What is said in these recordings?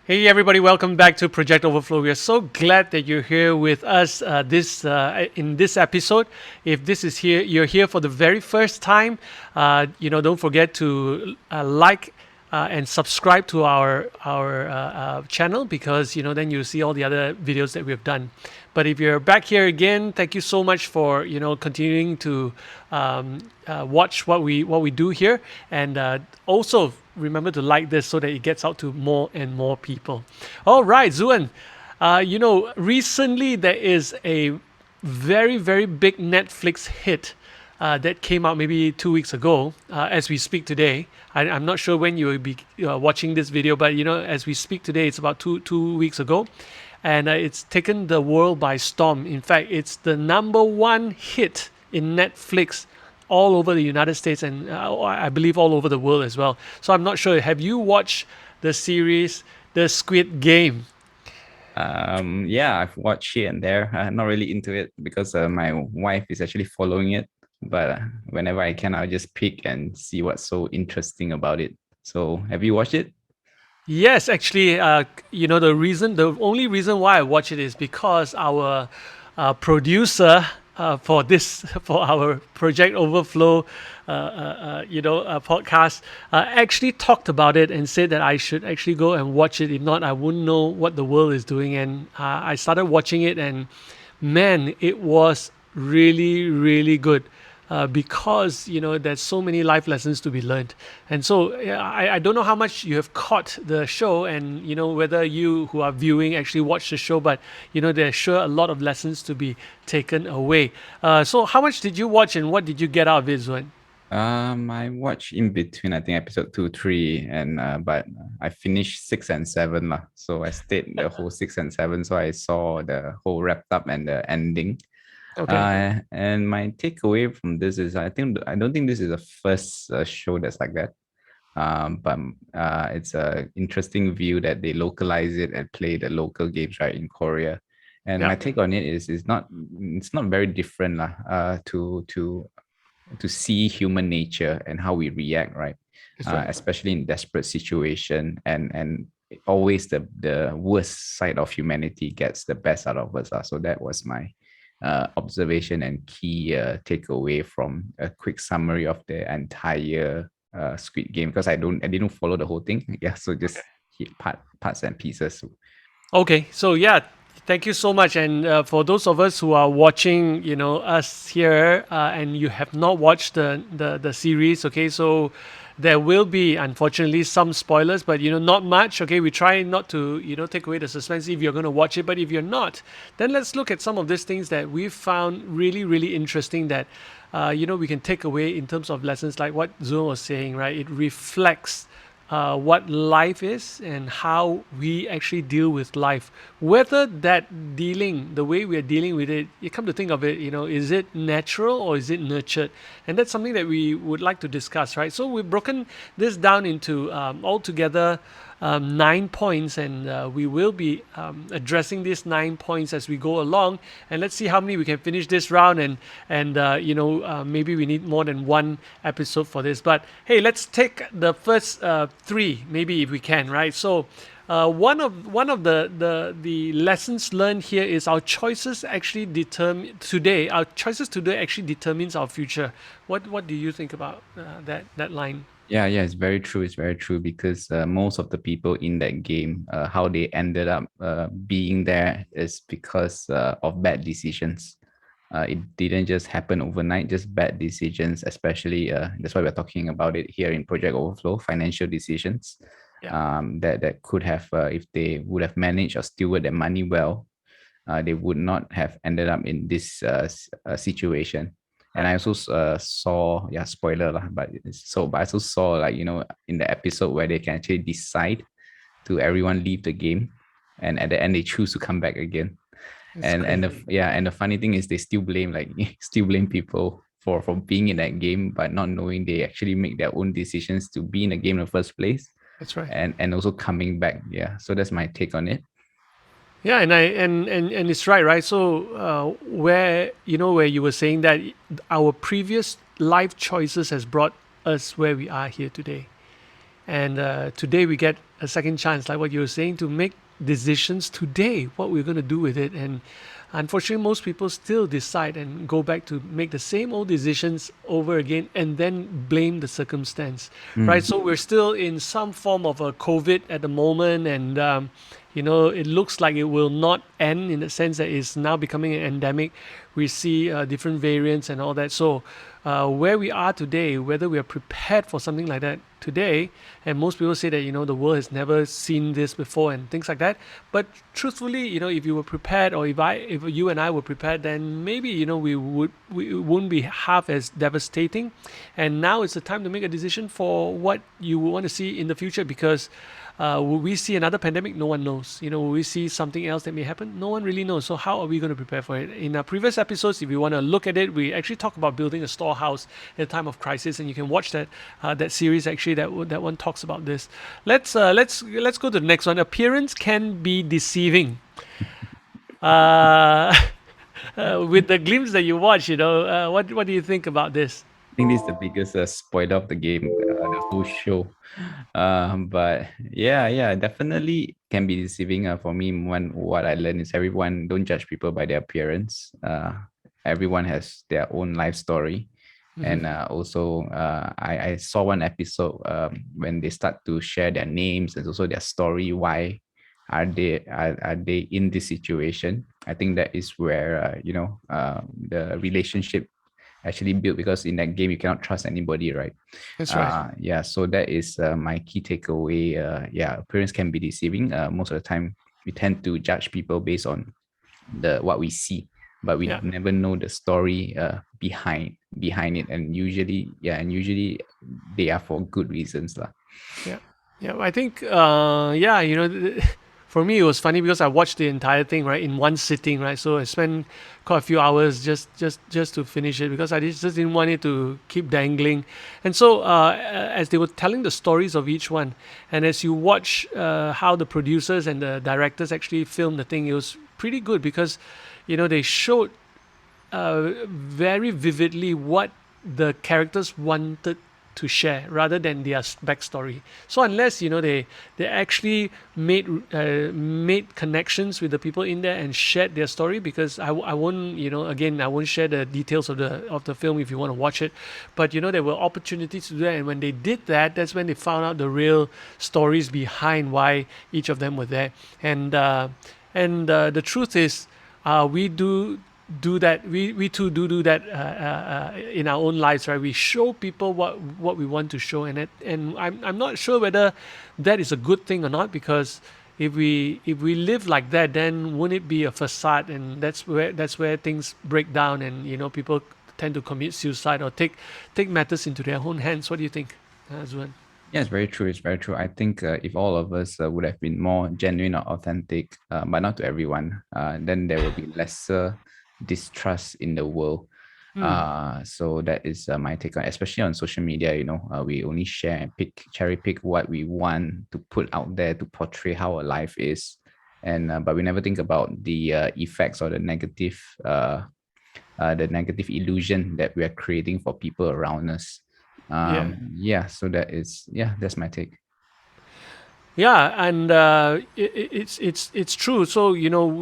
Hey everybody, welcome back to Project Overflow. We are so glad that you're here with us this in this episode. If this is here, you're here for the very first time. Don't forget to like and subscribe to our channel because then you'll see all the other videos that we've done. But if you're back here again, thank you so much for continuing to watch what we do here, and also remember to like this so that it gets out to more and more people. All right, Zuan. Recently there is a very, very big Netflix hit that came out maybe 2 weeks ago as we speak today. I'm not sure when you will be watching this video, but as we speak today, it's about two weeks ago. And it's taken the world by storm. In fact, it's the number one hit in Netflix all over the United States and I believe all over the world as well. So I'm not sure. Have you watched the series, The Squid Game? Yeah, I've watched here and there. I'm not really into it because my wife is actually following it. But whenever I can, I'll just pick and see what's so interesting about it. So, have you watched it? Yes, actually, the only reason why I watch it is because our producer for this, for our Project Overflow, podcast, actually talked about it and said that I should actually go and watch it. If not, I wouldn't know what the world is doing. And I started watching it, and man, it was really, really good. Because there's so many life lessons to be learned, and so I don't know how much you have caught the show, and whether you who are viewing actually watch the show, but there's sure a lot of lessons to be taken away. So how much did you watch, and what did you get out of it, Zuan? I watched in between, I think episode two, three, and but I finished six and seven lah. So I stayed the whole six and seven. So I saw the whole wrapped up and the ending. Okay. And my takeaway from this is I don't think this is the first show that's like that. But it's a interesting view that they localize it and play the local games right in Korea. And Yeah. my take on it is it's not very different lah, to see human nature and how we react, right? That's right. Especially in desperate situation, and always the worst side of humanity gets the best out of us. So that was my observation and key takeaway from a quick summary of the entire Squid Game, because I didn't follow the whole thing. Yeah, so just hit parts and pieces. Okay, so yeah, thank you so much. And for those of us who are watching, us here, and you have not watched the series, okay, so there will be unfortunately some spoilers, but not much. Okay, we try not to take away the suspense if you're going to watch it, but if you're not, then let's look at some of these things that we found really, really interesting that we can take away in terms of lessons, like what Zoe was saying, right? It reflects what life is and how we actually deal with life. Whether that dealing, the way we are dealing with it, you come to think of it, is it natural or is it nurtured? And that's something that we would like to discuss, right? So we've broken this down into altogether 9 points, and we will be addressing these 9 points as we go along. And let's see how many we can finish this round. And maybe we need more than one episode for this. But hey, let's take the first three, maybe if we can, right? So. One of the lessons learned here is our choices actually determine today. Our choices today actually determines our future. What do you think about that line? Yeah, it's very true. It's very true because most of the people in that game, how they ended up being there is because of bad decisions. It didn't just happen overnight, just bad decisions, especially that's why we're talking about it here in Project Overflow, financial decisions Yeah. that could have, if they would have managed or steward their money well, they would not have ended up in this situation. And I Right. also saw, yeah, spoiler lah, but I also saw, like, in the episode where they can actually decide to everyone leave the game, and at the end they choose to come back again. It's And crazy. and the funny thing is they still blame, like, still blame people for being in that game, but not knowing they actually make their own decisions to be in the game in the first place, That's right. and also coming back. Yeah, so that's my take on it. Yeah, and it's right. So where where you were saying that our previous life choices has brought us where we are here today. And today we get a second chance, like what you were saying, to make decisions today, what we're going to do with it. And unfortunately, most people still decide and go back to make the same old decisions over again and then blame the circumstance, right? Mm. So we're still in some form of a COVID at the moment, and it looks like it will not end in the sense that it's now becoming an endemic. We see different variants and all that. So where we are today, whether we are prepared for something like that today, and most people say that the world has never seen this before and things like that. But truthfully, if you were prepared, or if you and I were prepared, then maybe we wouldn't be half as devastating. And now it's the time to make a decision for what you want to see in the future, because will we see another pandemic? No one knows. Will we see something else that may happen? No one really knows. So how are we going to prepare for it? In our previous episodes, if you want to look at it, we actually talk about building a storehouse in a time of crisis, and you can watch that series. Actually, that one talks about this. Let's go to the next one. Appearance can be deceiving. Uh, with the glimpse that you watch, what do you think about this? I think this is the biggest spoiler of the game, the whole show. But yeah, definitely can be deceiving. For me, what I learned is everyone don't judge people by their appearance. Everyone has their own life story, and also I saw one episode when they start to share their names and also their story. Why are they in this situation? I think that is where the relationship actually built, because in that game you cannot trust anybody, right? That's right. Yeah, so that is my key takeaway. Yeah, appearance can be deceiving. Most of the time we tend to judge people based on the what we see, but we Yeah. never know the story behind it, and usually they are for good reasons lah. Yeah, yeah. I think, yeah. For me, it was funny because I watched the entire thing right in one sitting, right. So I spent quite a few hours just to finish it, because I just didn't want it to keep dangling. And so, as they were telling the stories of each one, and as you watch how the producers and the directors actually filmed the thing, it was pretty good, because they showed very vividly what the characters wanted to share rather than their backstory. So unless they actually made connections with the people in there and shared their story, because I won't again, I won't share the details of the film if you want to watch it, but there were opportunities to do that, and when they did that, that's when they found out the real stories behind why each of them were there. And the truth is, we do that. We too do that in our own lives, right? We show people what we want to show, and I'm not sure whether that is a good thing or not, because if we live like that, then wouldn't it be a facade? And that's where things break down, and people tend to commit suicide or take matters into their own hands. What do you think, Azwan? Yeah, it's very true. It's very true. I think if all of us would have been more genuine or authentic, but not to everyone, then there will be lesser distrust in the world. So that is my take on, especially on social media. We only share and cherry pick what we want to put out there to portray how our life is, and but we never think about the effects or the negative illusion that we are creating for people around us. Yeah. Yeah, so that's my take. Yeah, and it's true. So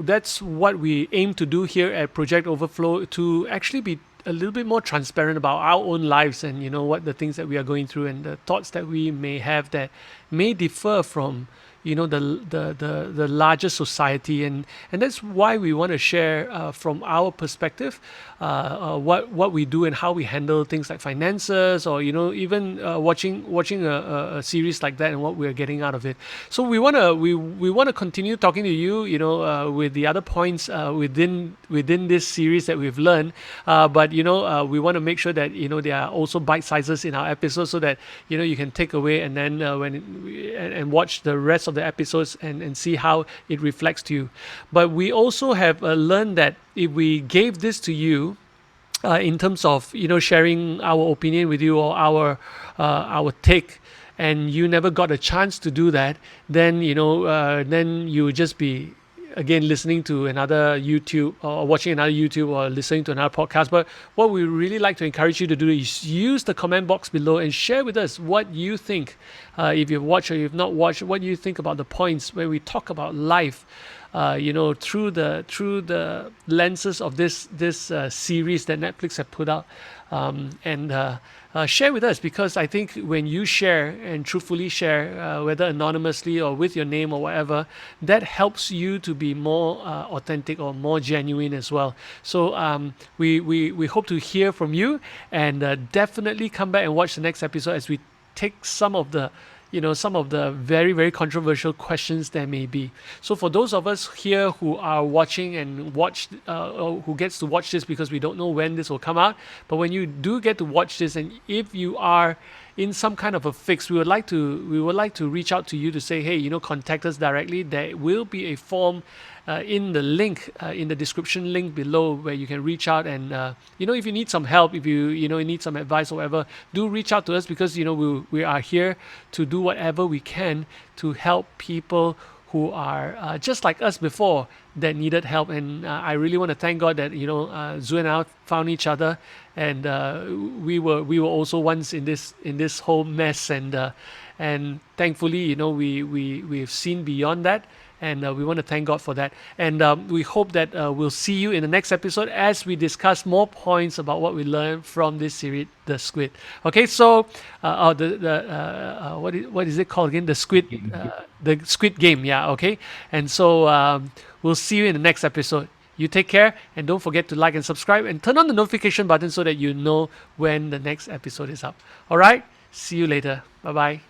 that's what we aim to do here at Project Overflow, to actually be a little bit more transparent about our own lives, and what the things that we are going through, and the thoughts that we may have that may differ from the larger society, and that's why we want to share from our perspective what we do and how we handle things like finances, or even watching a series like that and what we're getting out of it. So we want to continue talking to you, with the other points within this series that we've learned, but we want to make sure that there are also bite sizes in our episodes, so that you can take away, and then and watch the rest of the episodes, and see how it reflects to you. But we also have learned that if we gave this to you, in terms of sharing our opinion with you, or our take, and you never got a chance to do that, then then you would just be again listening to another YouTube or watching another YouTube or listening to another podcast. But what we really like to encourage you to do is use the comment box below and share with us what you think. If you've watched or you've not watched, what you think about the points where we talk about life. Through the lenses of this series that Netflix have put out, and share with us, because I think when you share and truthfully share, whether anonymously or with your name or whatever, that helps you to be more authentic or more genuine as well. So we hope to hear from you, and definitely come back and watch the next episode as we take some of the very, very controversial questions there may be. So for those of us here who are watching and or who gets to watch this, because we don't know when this will come out, but when you do get to watch this, and if you are in some kind of a fix, we would like to reach out to you to say, hey, contact us directly. There will be a form in the link, in the description link below, where you can reach out, and if you need some help, if you need some advice or whatever, do reach out to us, because we are here to do whatever we can to help people who are just like us before, that needed help. And I really want to thank God that Zu and I found each other, and we were also once in this whole mess, and thankfully we've seen beyond that. And we want to thank God for that. And we hope that we'll see you in the next episode as we discuss more points about what we learned from this series, The Squid. Okay, so what is it called again? The Squid Game. Yeah. Okay. And so we'll see you in the next episode. You take care, and don't forget to like and subscribe and turn on the notification button so that you know when the next episode is up. All right. See you later. Bye bye.